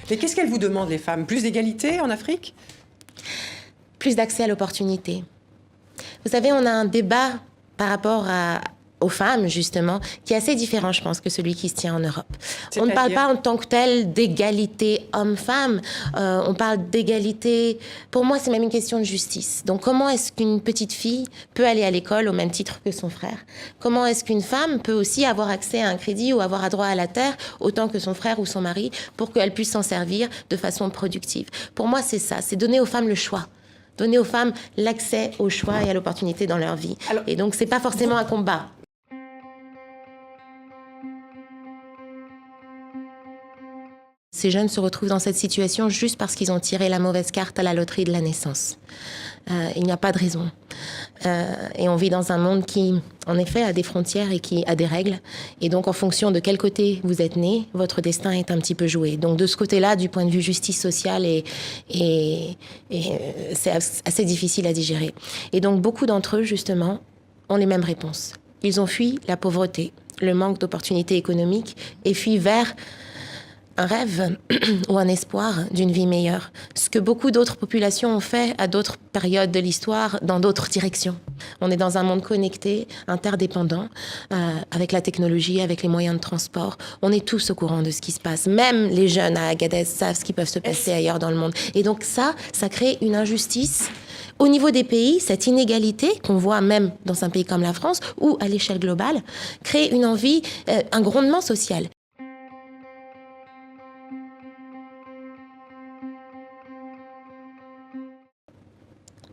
Mais qu'est-ce qu'elles vous demandent, les femmes? Plus d'égalité en Afrique? Plus d'accès à l'opportunité. Vous savez, on a un débat par rapport aux femmes, justement, qui est assez différent, je pense, que celui qui se tient en Europe. On ne parle pas en tant que tel d'égalité homme-femme, on parle d'égalité... Pour moi, c'est même une question de justice. Donc, comment est-ce qu'une petite fille peut aller à l'école au même titre que son frère? Comment est-ce qu'une femme peut aussi avoir accès à un crédit ou avoir droit à la terre autant que son frère ou son mari pour qu'elle puisse s'en servir de façon productive? Pour moi, c'est ça, c'est donner aux femmes le choix. Donner aux femmes l'accès au choix et à l'opportunité dans leur vie. Alors, et donc, c'est pas forcément un combat. Ces jeunes se retrouvent dans cette situation juste parce qu'ils ont tiré la mauvaise carte à la loterie de la naissance. Il n'y a pas de raison. Et on vit dans un monde qui, en effet, a des frontières et qui a des règles. Et donc, en fonction de quel côté vous êtes né, votre destin est un petit peu joué. Donc, de ce côté-là, du point de vue justice sociale, c'est assez difficile à digérer. Et donc, beaucoup d'entre eux, justement, ont les mêmes réponses. Ils ont fui la pauvreté, le manque d'opportunités économiques et fuient vers un rêve ou un espoir d'une vie meilleure. Ce que beaucoup d'autres populations ont fait à d'autres périodes de l'histoire, dans d'autres directions. On est dans un monde connecté, interdépendant, avec la technologie, avec les moyens de transport. On est tous au courant de ce qui se passe. Même les jeunes à Agadez savent ce qui peut se passer ailleurs dans le monde. Et donc ça crée une injustice. Au niveau des pays, cette inégalité qu'on voit même dans un pays comme la France ou à l'échelle globale, crée une envie, un grondement social.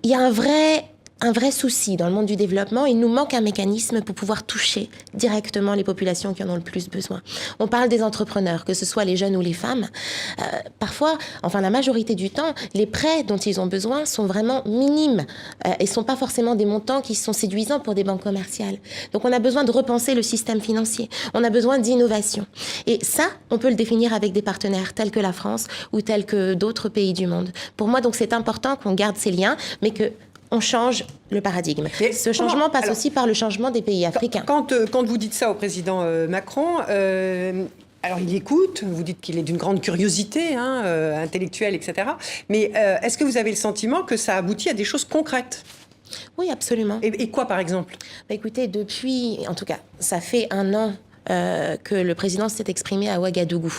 Il y a un vrai souci dans le monde du développement. Il nous manque un mécanisme pour pouvoir toucher directement les populations qui en ont le plus besoin. On parle des entrepreneurs, que ce soit les jeunes ou les femmes. Parfois, enfin la majorité du temps, les prêts dont ils ont besoin sont vraiment minimes et ne sont pas forcément des montants qui sont séduisants pour des banques commerciales. Donc on a besoin de repenser le système financier. On a besoin d'innovation. Et ça, on peut le définir avec des partenaires tels que la France ou tels que d'autres pays du monde. Pour moi, donc, c'est important qu'on garde ces liens, mais que on change le paradigme. Ce changement passe aussi par le changement des pays africains. Quand vous dites ça au président Macron, alors il écoute, vous dites qu'il est d'une grande curiosité intellectuelle, etc. Mais est-ce que vous avez le sentiment que ça aboutit à des choses concrètes? Oui, absolument. Et quoi, par exemple? Écoutez, depuis, en tout cas, ça fait 1 an que le président s'est exprimé à Ouagadougou,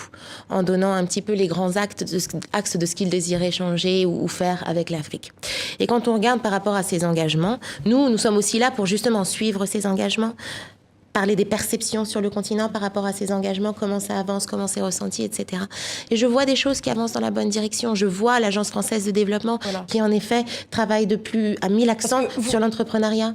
en donnant un petit peu les grands axes de ce qu'il désirait changer ou faire avec l'Afrique. Et quand on regarde par rapport à ses engagements, nous sommes aussi là pour justement suivre ces engagements, parler des perceptions sur le continent par rapport à ces engagements, comment ça avance, comment c'est ressenti, etc. Et je vois des choses qui avancent dans la bonne direction. Je vois l'Agence française de développement qui, en effet, travaille à 1000 accents sur l'entrepreneuriat.